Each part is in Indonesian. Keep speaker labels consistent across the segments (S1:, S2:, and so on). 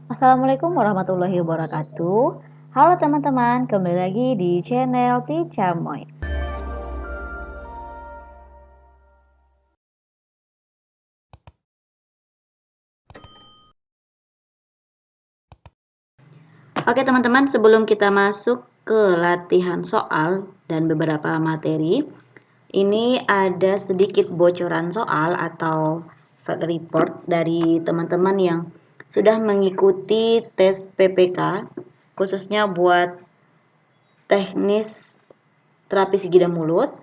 S1: Assalamualaikum warahmatullahi wabarakatuh. Halo teman-teman, kembali lagi di channel Tica Moy. Oke teman-teman, sebelum kita masuk ke latihan soal dan beberapa materi, ini ada sedikit bocoran soal atau fact report dari teman-teman yang sudah mengikuti tes PPK, khususnya buat teknis terapi gigi dan mulut.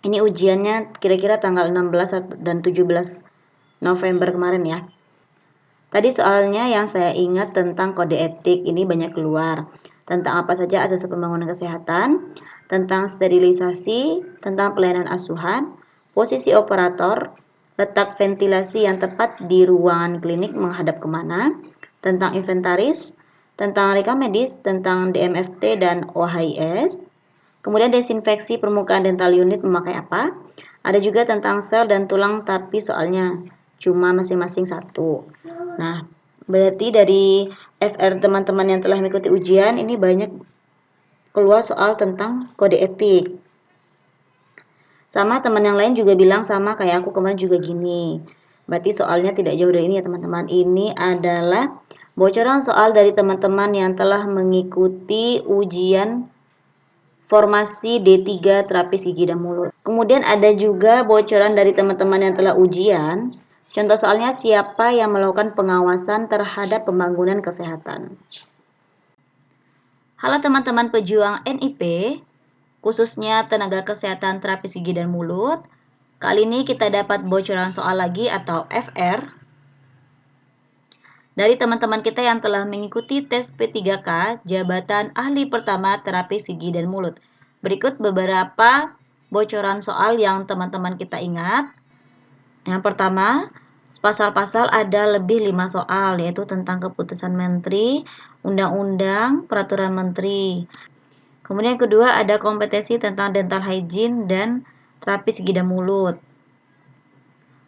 S1: Ini ujiannya kira-kira tanggal 16 dan 17 November kemarin ya. Tadi soalnya yang saya ingat tentang kode etik ini banyak keluar. Tentang apa saja asas pembangunan kesehatan, tentang sterilisasi, tentang pelayanan asuhan, posisi operator, letak ventilasi yang tepat di ruangan klinik menghadap kemana, tentang inventaris, tentang rekam medis, tentang DMFT dan OHIS, kemudian desinfeksi permukaan dental unit memakai apa, ada juga tentang sel dan tulang tapi soalnya cuma masing-masing satu. Nah, berarti dari FR teman-teman yang telah mengikuti ujian ini banyak keluar soal tentang kode etik. Sama teman yang lain juga bilang sama kayak aku kemarin juga gini. Berarti soalnya tidak jauh dari ini ya teman-teman. Ini adalah bocoran soal dari teman-teman yang telah mengikuti ujian formasi D3 terapis gigi dan mulut. Kemudian ada juga bocoran dari teman-teman yang telah ujian. Contoh soalnya siapa yang melakukan pengawasan terhadap pembangunan kesehatan. Halo teman-teman pejuang NIP, khususnya tenaga kesehatan terapis gigi dan mulut. Kali ini kita dapat bocoran soal lagi atau FR dari teman-teman kita yang telah mengikuti tes P3K jabatan ahli pertama terapis gigi dan mulut. Berikut beberapa bocoran soal yang teman-teman kita ingat. Yang pertama, pasal-pasal ada lebih 5 soal, yaitu tentang keputusan menteri, undang-undang, peraturan menteri. Kemudian yang kedua ada kompetensi tentang dental hygiene dan terapi gigi dan mulut.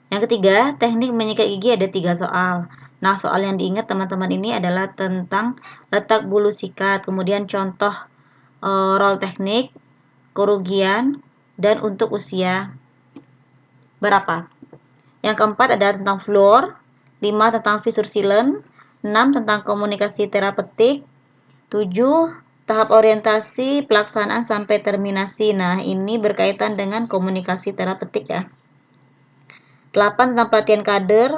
S1: Yang ketiga, teknik menyikat gigi ada 3 soal. Nah, soal yang diingat teman-teman ini adalah tentang letak bulu sikat, kemudian contoh roll teknik, kerugian, dan untuk usia berapa. Yang keempat ada tentang floor, 5 tentang fissure sealant, 6 tentang komunikasi terapeutik, 7 tahap orientasi pelaksanaan sampai terminasi. Nah, ini berkaitan dengan komunikasi terapeutik ya. 8 tentang pelatihan kader,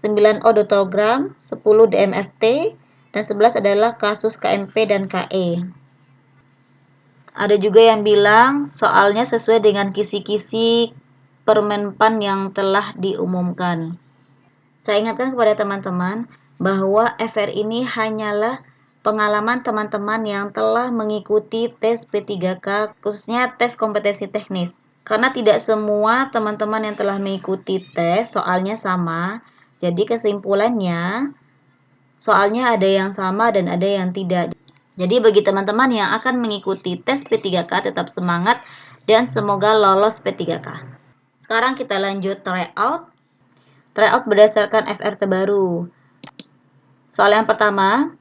S1: 9 odotogram, 10 DMFT, dan 11 adalah kasus KMP dan KE. Ada juga yang bilang soalnya sesuai dengan kisi-kisi Permenpan yang telah diumumkan. Saya ingatkan kepada teman-teman bahwa FR ini hanyalah pengalaman teman-teman yang telah mengikuti tes P3K, khususnya tes kompetensi teknis. Karena tidak semua teman-teman yang telah mengikuti tes soalnya sama, jadi kesimpulannya soalnya ada yang sama dan ada yang tidak. Jadi bagi teman-teman yang akan mengikuti tes P3K tetap semangat dan semoga lolos P3K. Sekarang kita lanjut tryout. Tryout berdasarkan FR terbaru. Soal yang pertama,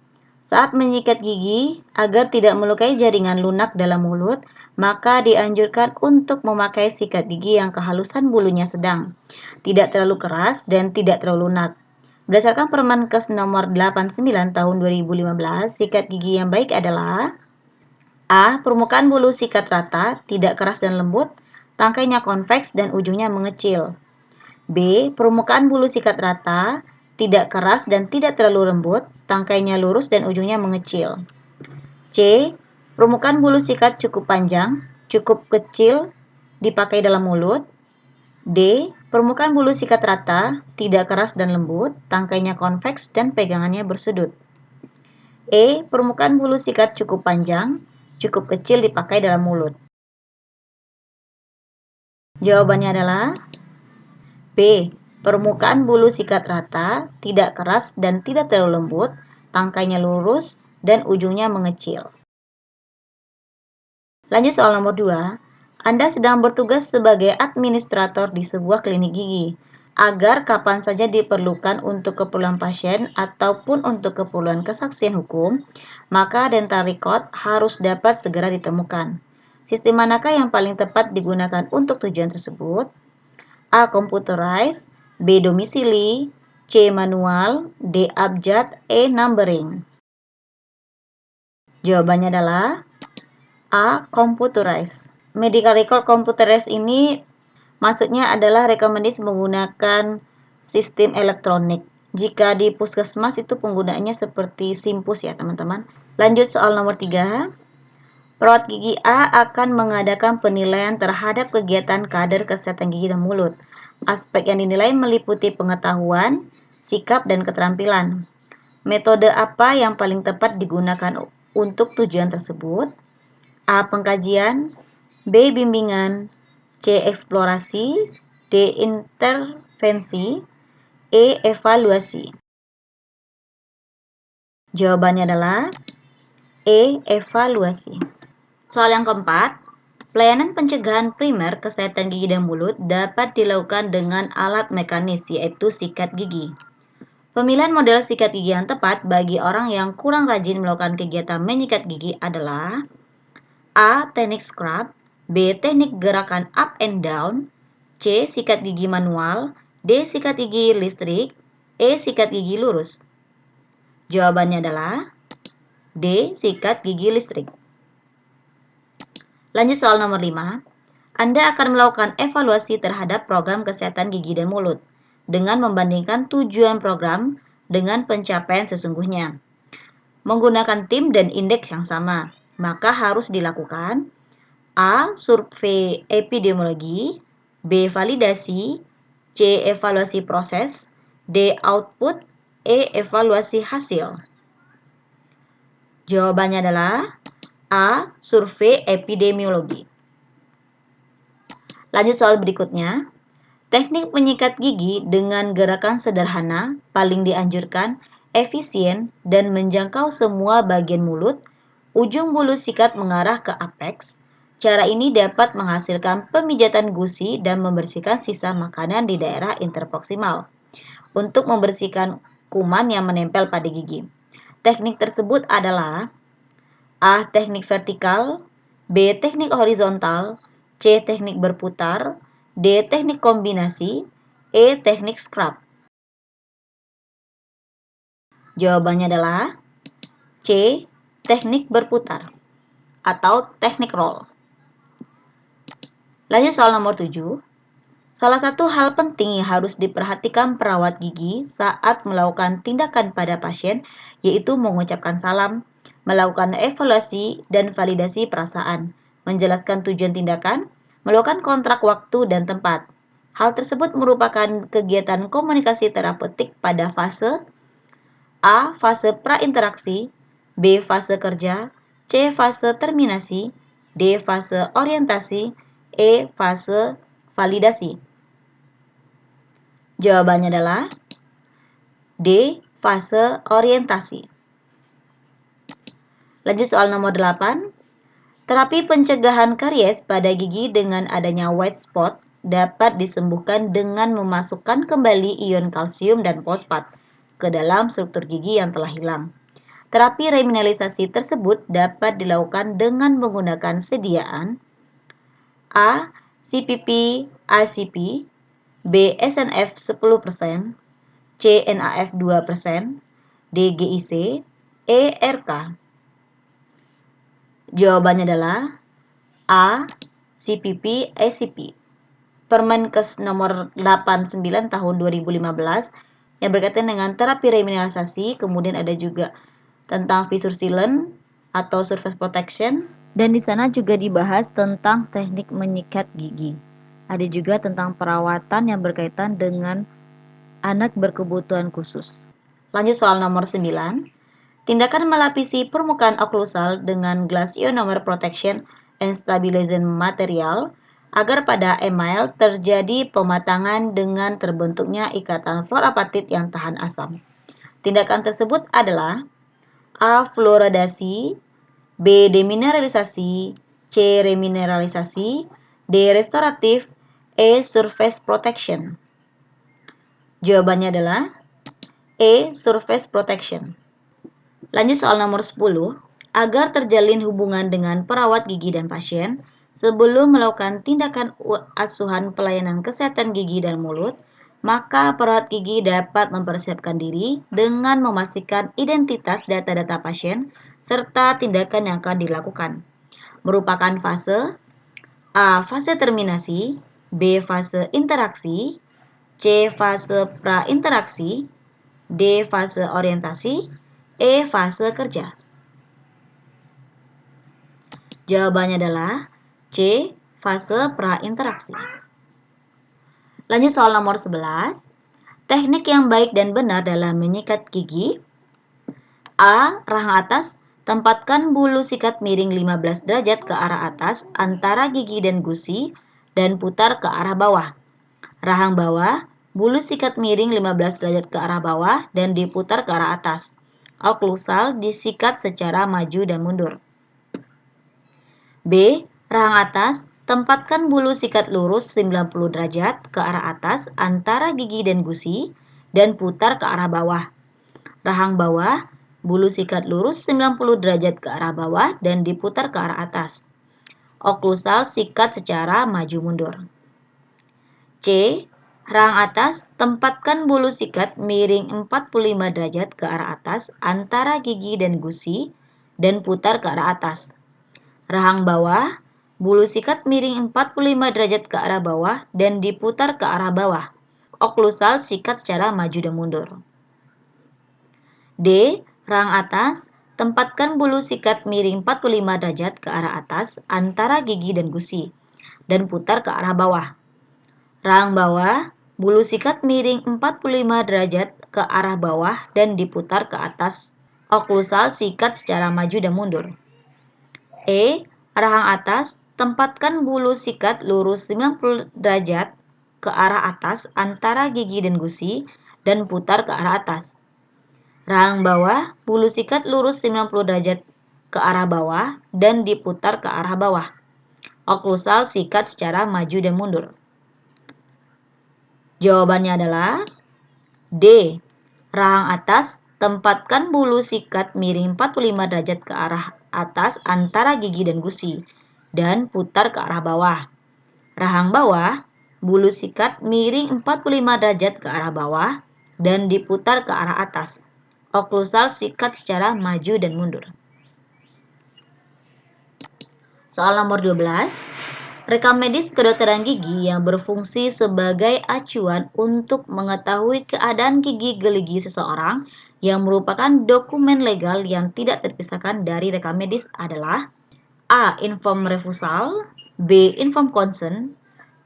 S1: saat menyikat gigi agar tidak melukai jaringan lunak dalam mulut, maka dianjurkan untuk memakai sikat gigi yang kehalusan bulunya sedang, tidak terlalu keras dan tidak terlalu lunak. Berdasarkan Permenkes nomor 89 tahun 2015, sikat gigi yang baik adalah A. Permukaan bulu sikat rata, tidak keras dan lembut, tangkainya konveks dan ujungnya mengecil. B. Permukaan bulu sikat rata, tidak keras dan tidak terlalu lembut, tangkainya lurus dan ujungnya mengecil. C. Permukaan bulu sikat cukup panjang, cukup kecil, dipakai dalam mulut. D. Permukaan bulu sikat rata, tidak keras dan lembut, tangkainya konveks dan pegangannya bersudut. E. Permukaan bulu sikat cukup panjang, cukup kecil, dipakai dalam mulut. Jawabannya adalah B. Permukaan bulu sikat rata, tidak keras dan tidak terlalu lembut, tangkainya lurus dan ujungnya mengecil. Lanjut soal nomor 2. Anda sedang bertugas sebagai administrator di sebuah klinik gigi. agar kapan saja diperlukan untuk keperluan pasien ataupun untuk keperluan kesaksian hukum, maka dental record harus dapat segera ditemukan. Sistem manakah yang paling tepat digunakan untuk tujuan tersebut? A. Computerized, B. Domisili, C. Manual, D. Abjad, E. Numbering. Jawabannya adalah A. Computerized. Medical record computerized ini maksudnya adalah rekomendasi menggunakan sistem elektronik. Jika di puskesmas itu penggunaannya seperti Simpus ya teman-teman. Lanjut soal nomor 3. Perawat gigi A akan mengadakan penilaian terhadap kegiatan kader kesehatan gigi dan mulut. Aspek yang dinilai meliputi pengetahuan, sikap, dan keterampilan. Metode apa yang paling tepat digunakan untuk tujuan tersebut? A. Pengkajian, B. Bimbingan, C. Eksplorasi, D. Intervensi, E. Evaluasi. Jawabannya adalah E. Evaluasi. Soal yang keempat, pelayanan pencegahan primer kesehatan gigi dan mulut dapat dilakukan dengan alat mekanis yaitu sikat gigi. Pemilihan model sikat gigi yang tepat bagi orang yang kurang rajin melakukan kegiatan menyikat gigi adalah A. Teknik scrub, B. Teknik gerakan up and down, C. Sikat gigi manual, D. Sikat gigi listrik, E. Sikat gigi lurus. Jawabannya adalah D. Sikat gigi listrik. Lanjut soal nomor 5. Anda akan melakukan evaluasi terhadap program kesehatan gigi dan mulut dengan membandingkan tujuan program dengan pencapaian sesungguhnya. Menggunakan tim dan indeks yang sama, maka harus dilakukan A. Survei epidemiologi, B. Validasi, C. Evaluasi proses, D. Output, E. Evaluasi hasil. Jawabannya adalah A. Survei epidemiologi. Lanjut soal berikutnya. Teknik menyikat gigi dengan gerakan sederhana paling dianjurkan, efisien, dan menjangkau semua bagian mulut. Ujung bulu sikat mengarah ke apex. Cara ini dapat menghasilkan pemijatan gusi dan membersihkan sisa makanan di daerah interproksimal untuk membersihkan kuman yang menempel pada gigi. Teknik tersebut adalah A. Teknik vertikal, B. Teknik horizontal, C. Teknik berputar, D. Teknik kombinasi, E. Teknik scrub. Jawabannya adalah C. Teknik berputar atau teknik roll. Lanjut soal nomor 7. Salah satu hal penting yang harus diperhatikan perawat gigi saat melakukan tindakan pada pasien yaitu mengucapkan salam, melakukan evaluasi dan validasi perasaan, menjelaskan tujuan tindakan, melakukan kontrak waktu dan tempat. Hal tersebut merupakan kegiatan komunikasi terapeutik pada fase A. Fase prainteraksi, B. Fase kerja, C. Fase terminasi, D. Fase orientasi, E. Fase validasi. Jawabannya adalah D. Fase orientasi. Lanjut soal nomor 8. Terapi pencegahan karies pada gigi dengan adanya white spot dapat disembuhkan dengan memasukkan kembali ion kalsium dan fosfat ke dalam struktur gigi yang telah hilang. Terapi remineralisasi tersebut dapat dilakukan dengan menggunakan sediaan A. CPP ICP, B. SNF 10%, C. NAF 2%, D. GIC, E. RK. Jawabannya adalah A. CPP ICP. Permenkes nomor 89 tahun 2015 yang berkaitan dengan terapi remineralisasi, kemudian ada juga tentang fissure sealant atau surface protection, dan di sana juga dibahas tentang teknik menyikat gigi. Ada juga tentang perawatan yang berkaitan dengan anak berkebutuhan khusus. Lanjut soal nomor 9. Tindakan melapisi permukaan oklusal dengan glass ionomer protection and stabilizing material agar pada email terjadi pematangan dengan terbentuknya ikatan fluorapatit yang tahan asam. Tindakan tersebut adalah A. Fluoridasi, B. Demineralisasi, C. Remineralisasi, D. Restoratif, E. Surface protection. Jawabannya adalah E. Surface protection. Lanjut soal nomor 10. Agar terjalin hubungan dengan perawat gigi dan pasien, sebelum melakukan tindakan asuhan pelayanan kesehatan gigi dan mulut, maka perawat gigi dapat mempersiapkan diri dengan memastikan identitas data-data pasien serta tindakan yang akan dilakukan. Merupakan fase A. Fase terminasi, B. Fase interaksi, C. Fase prainteraksi, D. Fase orientasi, E. Fase kerja. Jawabannya adalah C. Fase prainteraksi. Lanjut soal nomor 11. Teknik yang baik dan benar dalam menyikat gigi. A. Rahang atas. Tempatkan bulu sikat miring 15 derajat ke arah atas antara gigi dan gusi dan putar ke arah bawah. Rahang bawah. Bulu sikat miring 15 derajat ke arah bawah dan diputar ke arah atas. Oklusal disikat secara maju dan mundur. B. Rahang atas. Tempatkan bulu sikat lurus 90 derajat ke arah atas antara gigi dan gusi dan putar ke arah bawah. Rahang bawah. Bulu sikat lurus 90 derajat ke arah bawah dan diputar ke arah atas. Oklusal sikat secara maju mundur. C. Rahang atas. Tempatkan bulu sikat miring 45 derajat ke arah atas antara gigi dan gusi dan putar ke arah atas. Rahang bawah. Bulu sikat miring 45 derajat ke arah bawah dan diputar ke arah bawah. Oklusal sikat secara maju dan mundur. D. Rahang atas. Tempatkan bulu sikat miring 45 derajat ke arah atas antara gigi dan gusi dan putar ke arah bawah. Rahang bawah. Bulu sikat miring 45 derajat ke arah bawah dan diputar ke atas. Oklusal sikat secara maju dan mundur. E. Rahang atas. Tempatkan bulu sikat lurus 90 derajat ke arah atas antara gigi dan gusi dan putar ke arah atas. Rahang bawah. Bulu sikat lurus 90 derajat ke arah bawah dan diputar ke arah bawah. Oklusal sikat secara maju dan mundur. Jawabannya adalah D. Rahang atas. Tempatkan bulu sikat miring 45 derajat ke arah atas antara gigi dan gusi dan putar ke arah bawah. Rahang bawah. Bulu sikat miring 45 derajat ke arah bawah dan diputar ke arah atas. Oklusal sikat secara maju dan mundur. Soal nomor 12. Rekam medis kedokteran gigi yang berfungsi sebagai acuan untuk mengetahui keadaan gigi geligi seseorang yang merupakan dokumen legal yang tidak terpisahkan dari rekam medis adalah A. Inform refusal, B. Inform consent,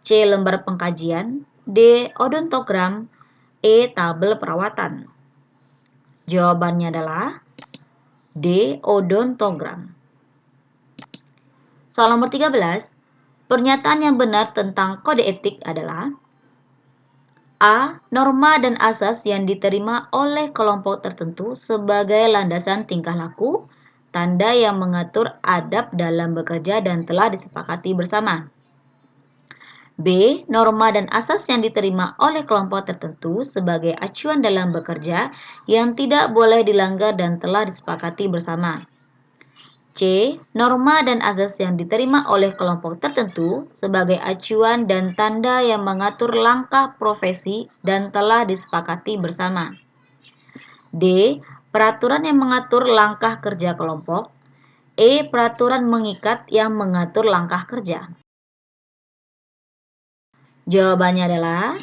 S1: C. Lembar pengkajian, D. Odontogram, E. Tabel perawatan. Jawabannya adalah D. Odontogram. Soal nomor 13. Pernyataan yang benar tentang kode etik adalah A. Norma dan asas yang diterima oleh kelompok tertentu sebagai landasan tingkah laku, tanda yang mengatur adab dalam bekerja dan telah disepakati bersama. B. Norma dan asas yang diterima oleh kelompok tertentu sebagai acuan dalam bekerja yang tidak boleh dilanggar dan telah disepakati bersama. C. Norma dan asas yang diterima oleh kelompok tertentu sebagai acuan dan tanda yang mengatur langkah profesi dan telah disepakati bersama. D. Peraturan yang mengatur langkah kerja kelompok. E. Peraturan mengikat yang mengatur langkah kerja. Jawabannya adalah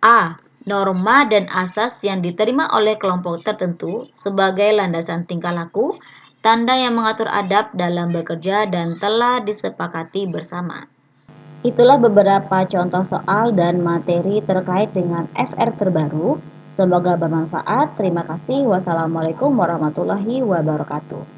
S1: A. Norma dan asas yang diterima oleh kelompok tertentu sebagai landasan tingkah laku, tanda yang mengatur adab dalam bekerja dan telah disepakati bersama. Itulah beberapa contoh soal dan materi terkait dengan FR terbaru. Semoga bermanfaat. Terima kasih. Wassalamualaikum warahmatullahi wabarakatuh.